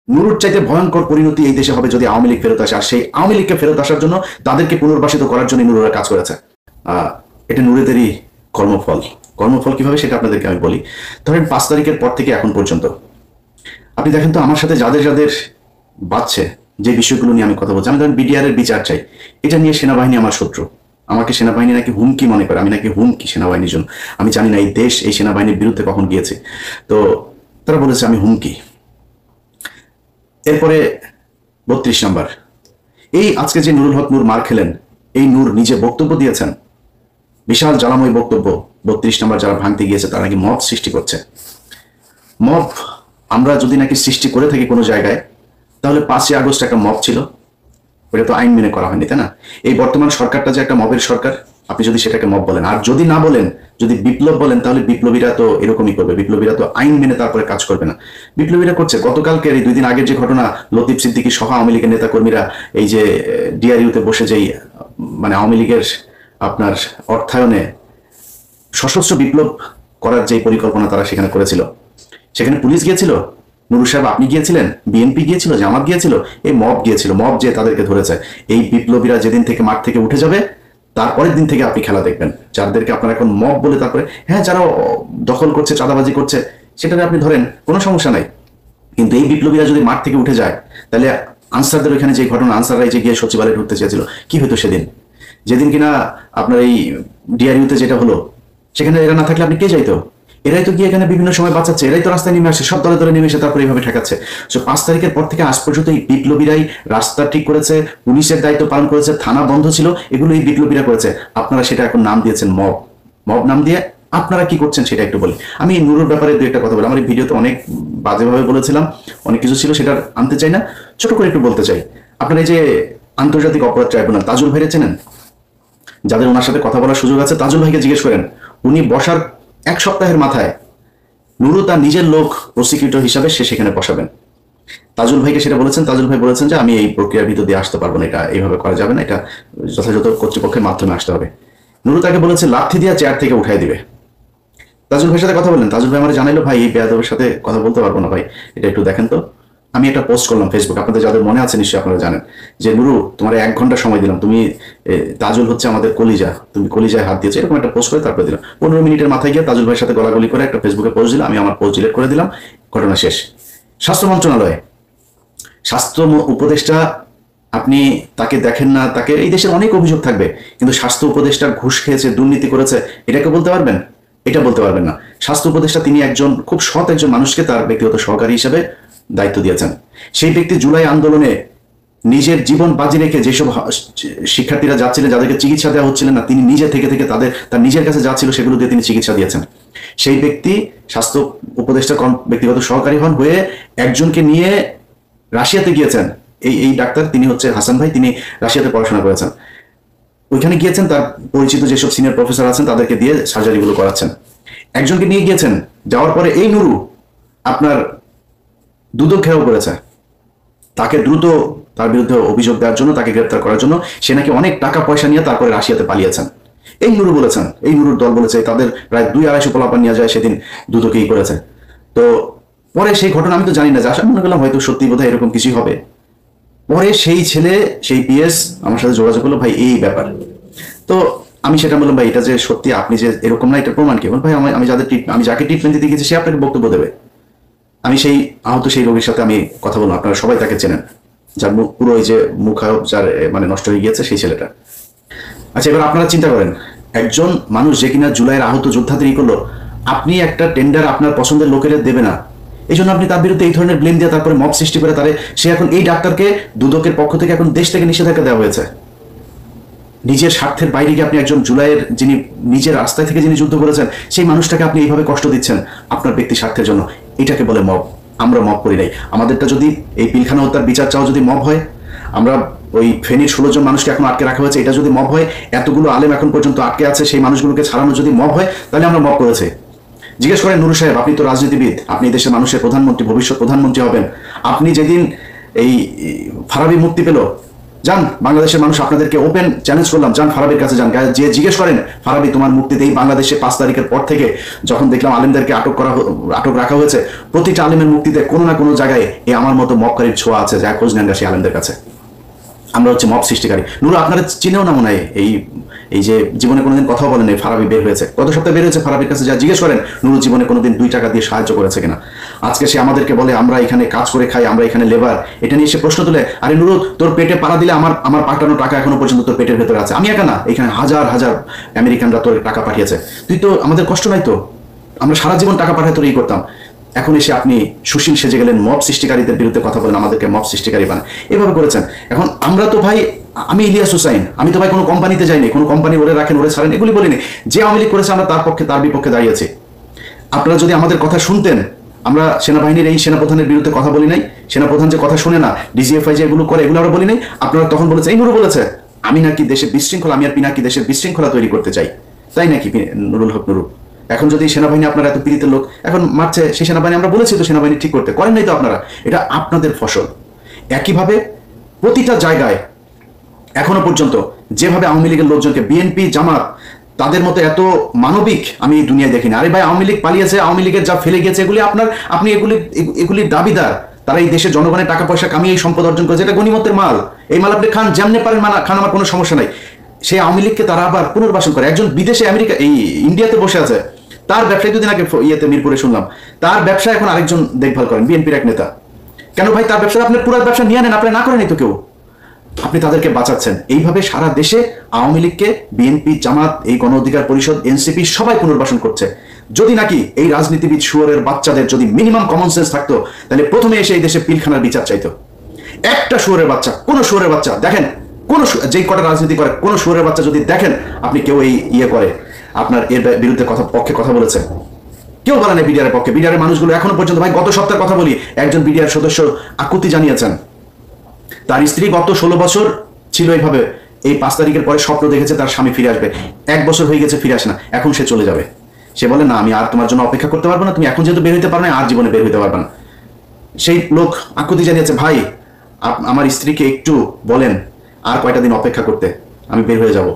নুরুর চাইতে ভয়ঙ্কর পরিণতি এই দেশে হবে যদি আওয়ামী লীগ ফেরত আসে। আর সেই আওয়ামী লীগকে ফেরত আসার জন্য তাদেরকে পুনর্বাসিত করার জন্য নুরুরা কাজ করেছে। এটা নুরেদেরই কর্মফল। কর্মফল কিভাবে সেটা আপনাদেরকে আমি বলি। ধরেন 5 তারিখের পর থেকে এখন পর্যন্ত আপনি দেখেন তো আমার সাথে যাদের যাদের বাঁচছে, যে বিষয়গুলো নিয়ে আমি কথা বলছি, আমি ধরেন বিডিআর এর বিচার চাই, এটা নিয়ে সেনাবাহিনী আমার শত্রু। আমাকে সেনাবাহিনী নাকি হুমকি মনে করে, আমি নাকি হুমকি সেনাবাহিনীর জন্য। আমি জানি না এই দেশ এই সেনাবাহিনীর বিরুদ্ধে কখন গিয়েছে, তো তারা বলেছে আমি হুমকি। এরপরে 32 নম্বর, এই আজকে যে নুরুল হক নূর মার খেলেন, এই নূর নিজে বক্তব্য দিয়েছেন, বিশাল জ্বালাময় বক্তব্য। 32 নম্বর যারা ভাঙতে গিয়েছে তারা নাকি মব সৃষ্টি করছে। মব আমরা যদি নাকি সৃষ্টি করে থাকি কোনো জায়গায়, তাহলে 5ই আগস্ট একটা মব ছিল, ওটা তো আইন মেনে করা হয়নি, তাই না? এই বর্তমান সরকারটা যে একটা মবের সরকার, আপনি যদি সেটাকে মব বলেন, আর যদি না বলেন, যদি বিপ্লব বলেন, তাহলে বিপ্লবীরা তো এরকমই করবে। বিপ্লবীরা তো আইন মেনে তারপরে কাজ করবে না। বিপ্লবীরা করছে গতকালকের এই 2 দিন আগের যে ঘটনা, লতিফ সিদ্দিকী সহ আওয়ামী লীগের নেতা কর্মীরা এই যে ডিআরইউতে বসে যেই মানে আওয়ামী লীগের আপনার অর্থায়নে সশস্ত্র বিপ্লব করার যে পরিকল্পনা তারা সেখানে করেছিল, সেখানে পুলিশ গিয়েছিল, নুরুল সাহেব আপনি গিয়েছিলেন, বিএনপি গিয়েছিল, জামাত গিয়েছিল, এই মব গিয়েছিল। মব যে তাদেরকে ধরেছে। এই বিপ্লবীরা যেদিন থেকে মাঠ থেকে উঠে যাবে, তারপরের দিন থেকে আপনি খেলা দেখবেন। যাদেরকে আপনারা এখন মব বলে, তারপরে হ্যাঁ যারা দখল করছে, চাঁদাবাজি করছে, সেটাকে আপনি ধরেন, কোনো সমস্যা নাই। কিন্তু এই বিপ্লবীরা যদি মাঠ থেকে উঠে যায়, তাহলে আনসারদের ওইখানে যে ঘটনা, আনসাররাই যে গিয়ে সচিবালয়ে ঢুকতে চেয়েছিল, কি হতো সেদিন? যেদিন কিনা আপনার এই ডিআরইউতে যেটা হলো, সেখানে এরা না থাকলে আপনি কে যাইতো? এরাই তো গিয়ে এখানে বিভিন্ন সময় বাঁচাচ্ছে, এরাই তো রাস্তায় নেমে আসে, সব দলে দলে নেমে এসে তারপরে এইভাবে ঠেকাচ্ছে। সো 5 তারিখের পর থেকে আজ পর্যন্ত এই বিপ্লবীরাই রাস্তা ঠিক করেছে, পুলিশের দায়িত্ব পালন করেছে, থানা বন্ধ ছিল, এগুলো এই বিপ্লবীরা করেছে। আপনারা সেটা এখন নাম দিয়েছেন মব। মব নাম দিয়ে আপনারা কি করছেন সেটা একটু বলি। আমি নুরুর ব্যাপারে দু একটা কথা বলি। আমার এই ভিডিওতে অনেক বাজেভাবে বলেছিলাম, অনেক কিছু ছিল, সেটা আনতে চাই না, ছোট করে একটু বলতে চাই। আপনারা এই যে আন্তর্জাতিক অপরাধ ট্রাইব্যুনাল, তাজুল ভাইরে চেনেন? যাদের ওনার সাথে কথা বলার সুযোগ আছে, তাজুল ভাইকে জিজ্ঞেস করেন। উনি বসার 1 সপ্তাহের মাথায় নুরু তার নিজের লোক প্রসিকিউটর হিসাবে সে সেখানে বসাবেন। তাজুল ভাইকে সেটা বলেছেন। তাজুল ভাই বলেছেন যে আমি এই প্রক্রিয়ার ভিতর দিয়ে আসতে পারবো না, এটা এইভাবে করা যাবে না, এটা যথাযথ কর্তৃপক্ষের মাধ্যমে আসতে হবে। নুরু তাকে বলেছে লাথি দিয়া চেয়ার থেকে উঠাই দিবে। তাজুল ভাইয়ের সাথে কথা বললেন, তাজুল ভাই আমার জানাইলো ভাই এই বেয়াদবের সাথে কথা বলতে পারবো না ভাই, এটা একটু দেখেন তো। আমি একটা পোস্ট করলাম ফেসবুক, আপনাদের যাদের মনে আছে নিশ্চয়ই আপনারা জানেন, যে নুরু তোমার 1 ঘন্টা সময় দিলাম, তুমি তাজুল হচ্ছে আমাদের কলিজা, তুমি কলিজায় হাত দিয়েছো, এরকম একটা পোস্ট করে তারপরে দিলাম। 15 মিনিটের মাথায় গিয়ে তাজুল ভাইয়ের সাথে গলাগলি করে একটা ফেসবুকে পোস্ট দিলাম, আমি আমার পোস্ট ডিলিট করে দিলাম, ঘটনা শেষ। স্বাস্থ্য মন্ত্রণালয়ে স্বাস্থ্য উপদেষ্টা, আপনি তাকে দেখেন না, তাকে এই দেশের অনেক অভিযোগ থাকবে, কিন্তু স্বাস্থ্য উপদেষ্টা ঘুষ খেয়েছে, দুর্নীতি করেছে, এটাকে বলতে পারবেন? এটা বলতে পারবেন না। স্বাস্থ্য উপদেষ্টা তিনি একজন খুব সৎ একজন মানুষকে তার ব্যক্তিগত সহকারী হিসেবে দায়িত্ব দিয়েছেন। সেই ব্যক্তি জুলাই আন্দোলনে নিজের জীবন বাজি রেখে যেসব শিক্ষার্থীরা যাচ্ছিলেন, যাদেরকে চিকিৎসা দেওয়া হচ্ছিলেন না, তিনি নিজে থেকে থেকে তার নিজের কাছে যা ছিল সেগুলো দিয়ে তিনি চিকিৎসা দিয়েছেন। সেই ব্যক্তি স্বাস্থ্য উপদেষ্টার ব্যক্তিগত সহকারী হন হয়ে একজনকে নিয়ে রাশিয়াতে গিয়েছেন। এই ডাক্তার তিনি হচ্ছে হাসান ভাই, তিনি রাশিয়াতে পড়াশোনা করেছেন। ওইখানে গিয়েছেন, তার পরিচিত যেসব সিনিয়র প্রফেসর আছেন তাদেরকে দিয়ে সার্জারিগুলো করাচ্ছেন। একজনকে নিয়ে গিয়েছেন, যাওয়ার পরে এই নুরু আপনার দুদক ঘেরাও করেছে, তাকে দ্রুত তার বিরুদ্ধে অভিযোগ দেওয়ার জন্য, তাকে গ্রেপ্তার করার জন্য সে নাকি অনেক টাকা পয়সা নিয়ে তারপরে রাশিয়াতে পালিয়েছেন। এই নুরু বলেছেন, এই নুরুর দল বলেছে তাদের প্রায় 2-250 পোলাপান নিয়ে যায় সেদিন দুদকেই করেছে। তো পরে সেই ঘটনা আমি তো জানি না, যা আশা মনে করলাম হয়তো সত্যি বোধহয় এরকম কিছুই হবে। পরে সেই ছেলে, সেই পিএস আমার সাথে যোগাযোগ করলো, ভাই এই ব্যাপার। তো আমি সেটা বললাম, ভাই এটা যে সত্যি আপনি যে এরকম না, এটা প্রমাণ কি? ভাই আমি যাকে ট্রিটমেন্ট দিতে গেছি সে আপনাকে বক্তব্য দেবে। আমি সেই আহত সেই রোগীর সাথে আমি কথা বললাম, আপনারা সবাই তাকে চেনেন, যার মুখ পুরো ওই যে মুখায়ব যার মানে নষ্ট হয়ে গিয়েছে, সেই ছেলেটা। আচ্ছা, এবার আপনারা চিন্তা করেন, একজন মানুষ যে কিনা জুলাইয়ের আহত যোদ্ধাদের করলো, আপনি একটা টেন্ডার আপনার পছন্দের লোকের দেবে না, এই জন্য আপনি তার বিরুদ্ধে এই ধরনের ব্লেম দিয়ে তারপরে মব সৃষ্টি করে তারে, সে এখন এই ডাক্তারকে দুদকের পক্ষ থেকে এখন দেশ থেকে নিষেধাজ্ঞা দেওয়া হয়েছে। নিজের স্বার্থের বাইরে গিয়ে আপনি একজন জুলাইয়ের যিনি নিজের রাস্তায় থেকে যিনি যুদ্ধ করেছেন, সেই মানুষটাকে আপনি এইভাবে কষ্ট দিচ্ছেন আপনার ব্যক্তি স্বার্থের জন্য। এটাকে বলে মব। আমরা মব করি নাই। আমাদেরটা যদি এই পিলখানা হত্যার বিচার চাও যদি মব হয়, আমরা ওই ফেনীর 16 জন মানুষকে এখন আটকে রাখা হয়েছে, এটা যদি মব হয়, এতগুলো আলেম এখন পর্যন্ত আটকে আছে, সেই মানুষগুলোকে ছাড়ানো যদি মব হয়, তাহলে আমরা মব করেছি। জিজ্ঞেস করেন নুরু সাহেব, আপনি তো রাজনীতিবিদ, আপনি দেশের মানুষের প্রধানমন্ত্রী, ভবিষ্যৎ প্রধানমন্ত্রী হবেন। আপনি যেদিন এই ফারাবি মুক্তি পেল, যান, বাংলাদেশের মানুষ আপনাদেরকে ওপেন চ্যালেঞ্জ করলাম, যান ফারাবির কাছে যান, যে জিজ্ঞেস করেন ফারাবি তোমার মুক্তিতে এই বাংলাদেশে 5 তারিখের পর থেকে যখন দেখলাম আলেমদেরকে আটক রাখা হয়েছে, প্রতিটা আলেমের মুক্তিতে কোনো না কোনো জায়গায় এই আমার মতো মবকারীর ছোঁয়া আছে, যা খোঁজ নেন সেই আলেমদের কাছে। আমরা হচ্ছে মব সৃষ্টিকারী। নুরু আপনারা চিনেও না মনে হয়, এই যে জীবনে কোনোদিন কথাও বলেন এই ফারাবি বের হয়েছে, গত সপ্তাহে বের হয়েছে, ফারাবির কাছে যা জিজ্ঞেস করেন নুরু জীবনে কোনোদিন 2 টাকা দিয়ে সাহায্য করেছে কিনা। আজকে সে আমাদেরকে বলে আমরা এখানে কাজ করে খাই, আমরা এখানে লেবার, এটা নিয়ে সে প্রশ্ন তুলে, আরে নুরু তোর পেটে পাড়া দিলে আমার পাঠানো টাকা এখনো পর্যন্ত তোর পেটের ভেতরে আছে, আমি একা না, এখানে হাজার হাজার আমেরিকানরা তোর টাকা পাঠিয়েছে, তুই তো, আমাদের কষ্ট নাই তো, আমরা সারা জীবন টাকা পাঠায় তোর এই করতাম, এখন এসে আপনি সুশীল সেজে গেলেন, মব সৃষ্টিকারীদের বিরুদ্ধে কথা বলেন, আমাদেরকে মব সৃষ্টিকারী বানান, এভাবে করেছেন। এখন আমরা তো ভাই, আমি ইলিয়াস হুসাইন, আমি তো ভাই কোনো কোম্পানিতে যাইনি, কোনো কোম্পানি ওরে রাখেন ওরে ছাড়েন এগুলি বলিনি, যে আওয়ামী লীগ করেছে আমরা তার পক্ষে তার বিপক্ষে দাঁড়িয়েছি। আপনারা যদি আমাদের কথা শুনতেন, আমরা সেনাবাহিনীর এই সেনাপ্রধানের বিরুদ্ধে কথা বলি নাই, সেনাপ্রধান যে কথা শুনে না, ডিজিএফআই যে এগুলো করে এগুলো আমরা বলি নাই, আপনারা তখন বলেছে, এই নুরু বলেছে আমি নাকি দেশের বিশৃঙ্খলা, আমি আর পিনাকি দেশের বিশৃঙ্খলা তৈরি করতে চাই, তাই নাকি নুরুল হক নুরু? এখন যদি সেনাবাহিনী আপনারা এত পীড়িতের লোক এখন মারছে, সেই সেনাবাহিনী আমরা বলেছি তো সেনাবাহিনী ঠিক করতে, করেন নাই তো আপনারা, এটা আপনাদের ফসল। একইভাবে প্রতিটা জায়গায় এখনো পর্যন্ত যেভাবে আওয়ামী লীগের লোকজনকে, বিএনপি জামাত তাদের মতো এত মানবিক আমি এই দুনিয়ায় দেখিনি। আরে ভাই আওয়ামী লীগ পালিয়েছে, আওয়ামী লীগের যা ফেলে গেছে এগুলি আপনি এগুলির দাবিদার, তারা এই দেশে জনগণের টাকা পয়সা কামিয়ে এই সম্পদ অর্জন করেছে, এটা গণিমতের মাল, এই মাল আপনি খান যেমনি পারেন খান, আমার কোনো সমস্যা নাই। সেই আওয়ামী লীগকে তারা আবার পুনর্বাসন করে, একজন বিদেশে আমেরিকা এই ইন্ডিয়াতে বসে আছে, তার ব্যবসায় দুদিন আগে মিরপুরে শুনলাম, তার ব্যবসা এখন আরেকজন দেখভাল করেন, বিএনপির এক নেতা। কেন ভাই তার ব্যবসা, আপনি পুরো ব্যবসা নিয়ে নেন, আপনি না করেন তো কেউ, আপনি তাদেরকে বাঁচাচ্ছেন। এইভাবে সারা দেশে আওয়ামী লীগকে বিএনপি জামাত, এই গণ অধিকার পরিষদ, এনসিপি সবাই পুনর্বাসন করছে। যদি নাকি এই রাজনীতিবিদ শুয়োরের বাচ্চাদের যদি মিনিমাম কমন সেন্স থাকতো, তাহলে প্রথমে এসে এই দেশে পিলখানার বিচার চাইতো। একটা শুয়োরের বাচ্চা, কোন শুয়োরের বাচ্চা দেখেন, কোন যেই কটা রাজনীতি করে, কোন শুয়োরের বাচ্চা যদি দেখেন আপনি কেউ এই করে আপনার এর বিরুদ্ধে পক্ষে কথা বলেছে, কেউ বলেন বিডিআর পক্ষে। বিডিআর মানুষগুলো এখনো পর্যন্ত, ভাই গত সপ্তাহের কথা বলি, একজন বিডিআর সদস্য আকুতি জানিয়েছেন তার স্ত্রী গত 16 বছর ছিল এইভাবে, এই 5 তারিখের পরে স্বপ্ন দেখেছে তার স্বামী ফিরে আসবে, 1 বছর হয়ে গেছে ফিরে আসে না, এখন সে চলে যাবে। সে বলে না আমি আর তোমার জন্য অপেক্ষা করতে পারবো না, তুমি এখন যেহেতু বের হইতে পারো না, আর জীবনে বের হইতে পারবে না। সেই লোক আকুতি জানিয়েছে, ভাই আমার স্ত্রীকে একটু বলেন আর কয়টা দিন অপেক্ষা করতে, আমি বের হয়ে যাব।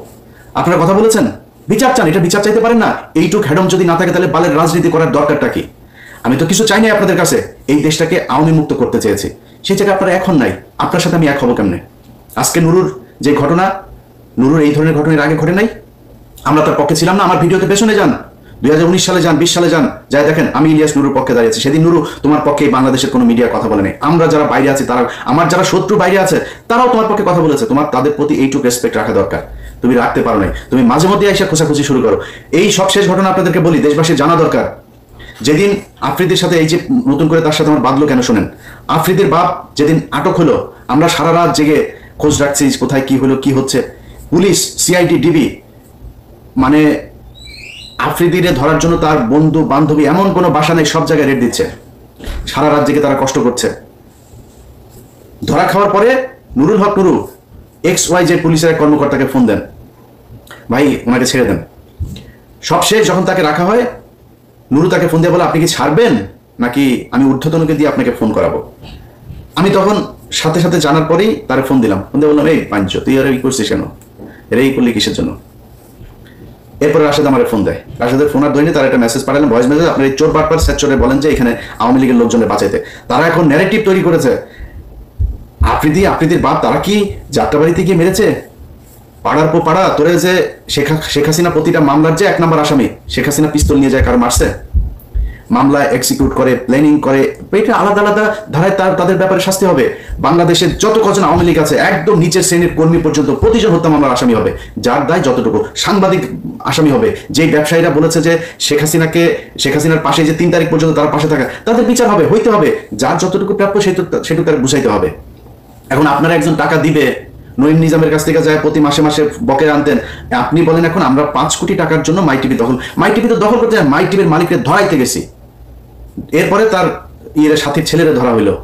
আপনারা কথা বলেছেন, বিচার চান, এটা বিচার চাইতে পারেন না? এইটুক হ্যাডম যদি না থাকে তাহলে বালের রাজনীতি করার দরকারটা কি? আমি তো কিছু চাই নাই আপনাদের কাছে, এই দেশটাকে আওয়ামী মুক্ত করতে চেয়েছি, সেই জায়গায় আপনারা এখন নাই, আপনার সাথে আমি এক হবো কেমনে? আজকে নুরুর যে ঘটনা, নুরুর এই ধরনের ঘটনার আগে ঘটে নাই, আমরা তার পক্ষে ছিলাম না। আমার ভিডিওতে পেছনে যান, 2019 সালে যান, 20 সালে যান, যাই দেখেন আমি ইলিয়াস নুরুর পক্ষে দাঁড়িয়েছি। সেদিন নুরু তোমার পক্ষে বাংলাদেশের কোনো মিডিয়া কথা বলে নেই, আমরা যারা বাইরে আছি তারা, আমার যারা শত্রু বাইরে আছে তারাও তোমার পক্ষে কথা বলেছে। তোমার তাদের প্রতি এইটুকু রেসপেক্ট রাখা দরকার, তুমি রাখতে পারো নাই, তুমি মাঝে মধ্যে এসে খোঁচাখুচি শুরু করো। এই সব শেষ ঘটনা আপনাদেরকে বলি, দেশবাসী জানা দরকার। যেদিন আফ্রিদির সাথে এই যে নতুন করে তার সাথে আমার বাঁধলো কেন শোনেন, আফ্রিদির বাপ যেদিন আটক হলো, আমরা সারা রাত জেগে খোঁজ রাখছি কোথায় কি হলো কি হচ্ছে, পুলিশ, সিআইডি, ডিবি, মানে আফ্রিদিরে ধরার জন্য তার বন্ধু বান্ধবী এমন কোনো বাসা নেই, সব জায়গায় রেড দিচ্ছে, সারা রাত জেগে তারা কষ্ট করছে। ধরা খাওয়ার পরে নুরুল হক নুরু XYZ পুলিশের এক কর্মকর্তাকে ফোন দেন, ভাই ওনাকে ছেড়ে দেন। সবশেষ যখন তাকে রাখা হয়, নুরু তাকে ফোন দিয়ে বলে আপনি কি ছাড়বেন নাকি আমি ঊর্ধ্বতনকে দিয়ে আপনাকে ফোন করাবো। আমি তখন সাথে সাথে জানার পরেই তারে ফোন দিলাম, ফোন দিয়ে বললাম এই পাঞ্চ তুই আর এই করছিস কেন, এরা এই করলি কিসের জন্য? এরপরে রাশেদ আমার ফোন দেয়, রাশেদের ফোন আর ধরেনি, তার একটা মেসেজ পাঠালেন, ভয়েস মেসেজ, আপনার এই চোর বাটপার স্যাচরে বলেন যে এখানে আওয়ামী লীগের লোকজনের বাঁচাইতে। তারা এখন ন্যারেটিভ তৈরি করেছে, আফ্রিদির বাপ তারা কি যাত্রাবাড়িতে গিয়ে মেরেছে, পাড়ার পর পাড়া তোরে যে শেখ হাসিনা প্রতিটা মামলার যে 1 নম্বর আসামি, শেখ হাসিনা পিস্তল নিয়ে যায় কারো মারছে, মামলা এক্সিকিউট করে, প্ল্যানিং করে, এটা আলাদা আলাদা ধারায় তাদের ব্যাপারে শাস্তি হবে। বাংলাদেশের যত কজন আওয়ামী লীগ আছে একদম নিচের শ্রেণীর কর্মী পর্যন্ত প্রতিজন হত্যা মামলার আসামি হবে, যার দায় যতটুকু। সাংবাদিক আসামি হবে, যেই ব্যবসায়ীরা বলেছে যে শেখ হাসিনার পাশে যে 3 তারিখ পর্যন্ত তার পাশে থাকা, তাদের বিচার হবে, হইতে হবে, যার যতটুকু প্রাপ্য সেটুকু তার বুঝাইতে হবে। এখন আপনারা একজন টাকা দিবে, নঈম নিজামের কাছ থেকে যায় প্রতি মাসে মাসে বকেয়া আনতেন, আপনি বলেন এখন আমরা 5 কোটি টাকার জন্য মাই টিভি দখল, মাই টিভি তো দখল করতে যায়, মাই টিভির মালিকদের ধরাইতে গেছি। এরপরে তার সাথীর ছেলেরা ধরা হইলো,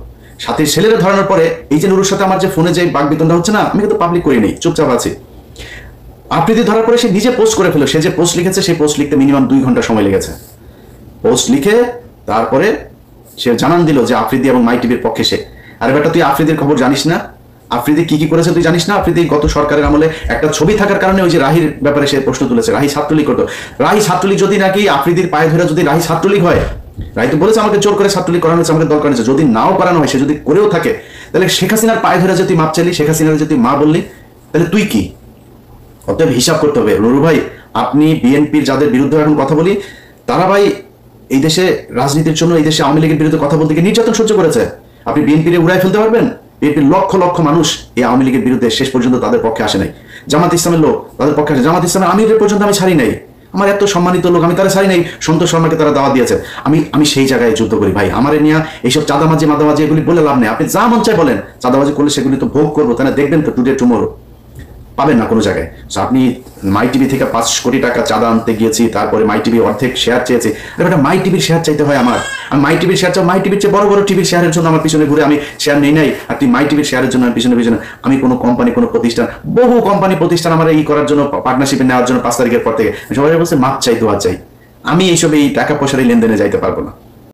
সাথীর ছেলেরা ধরানোর পরে এই যে নুরুর সাথে আমার যে ফোনে যে বাগবিতণ্ডা হচ্ছে না, আমি কিন্তু পাবলিক করি নেই, চুপচাপ আছি। আফ্রিদি ধরার পরে সে নিজে পোস্ট করে ফেলো, সে যে পোস্ট লিখেছে সেই পোস্ট লিখতে মিনিমাম 2 ঘন্টা সময় লেগেছে। পোস্ট লিখে তারপরে সে জানান দিল যে আফ্রিদি এবং মাই টিভির পক্ষে সে। আরে বেটা তুই আফ্রিদির খবর জানিস না? আফ্রিদি কি কি করেছে তুই জানিস না? আফ্রিদি গত সরকারের আমলে একটা ছবি থাকার কারণে ওই যে রাহির ব্যাপারে সে প্রশ্ন তুলেছে, রাহি ছাত্রলীগ করতো। রাহি ছাত্রলীগ যদি নাকি আফ্রিদির পায়ে ধরে যদি রাহি ছাত্রলীগ হয়, রাহি তো বলেছে আমাকে জোর করে ছাত্রলীগ করানো হয়েছে, আমাকে দল করানো হয়েছে, যদি নাও করানো হয়, সে যদি করেও থাকে, তাহলে শেখ হাসিনার পায়ে ধরে যদি মাপ চাইলি, শেখ হাসিনার যদি মা বললি, তাহলে তুই কি? অতএব হিসাব করতে হবে নুরুল ভাই। আপনি বিএনপির যাদের বিরুদ্ধে এখন কথা বলি, তারা ভাই এই দেশে রাজনীতির জন্য, এই দেশে আওয়ামী লীগের বিরুদ্ধে কথা বলতে গিয়ে নির্যাতন সহ্য করেছে। আপনি বিএনপির উড়াই ফেলতে পারবেন? বিএনপির লক্ষ লক্ষ মানুষ এই আওয়ামী লীগের বিরুদ্ধে শেষ পর্যন্ত তাদের পক্ষে আসে নাই। জামাত ইসলামের লোক তাদের পক্ষে আসে, জামাত ইসলামের আমিরের পর্যন্ত আমি ছাড়ি নাই। আমার এত সম্মানিত লোক, আমি তারা ছাড়ি নাই। সন্তোষ শর্মাকে তারা দাওয়াত দিয়েছে, আমি সেই জায়গায় যুদ্ধ করি ভাই। আমার নিয়ে এইসব চাঁদামাজি মাদামাজি এগুলি বলে লাভ নেই। আপনি যা মন চায় বলেন, চাঁদাবাজি করলে সেগুলি তো ভোগ করবো, তাহলে দেখবেন তো টুডে টুমোরো পাবেন না কোনো জায়গায়। আপনি মাই টিভি থেকে 5 কোটি টাকা চাঁদা আনতে গিয়েছি, তারপরে মাই টিভি অর্ধেক শেয়ার চেয়েছি। আরে মাই টিভির শেয়ার চাইতে হয় আমার? আমি মাই টিভির শেয়ার চাও, মাই টিভির চেয়ে বড় বড় টিভির শেয়ারের জন্য আমার পিছনে ঘুরে আমি শেয়ার নেই নাই। আর তুই মাই টিভির শেয়ারের জন্য পিছনে পিছনে আমি কোনো কোম্পানি, কোনো প্রতিষ্ঠান, বহু কোম্পানি প্রতিষ্ঠান আমার এই করার জন্য, পার্টনারশিপে নেওয়ার জন্য 5 তারিখের পর থেকে সবাই বলছে মাপ চাই, দোয়া চাই। আমি এইসব এই টাকা পয়সার এই লেনদেনে যাইতে পারবো না।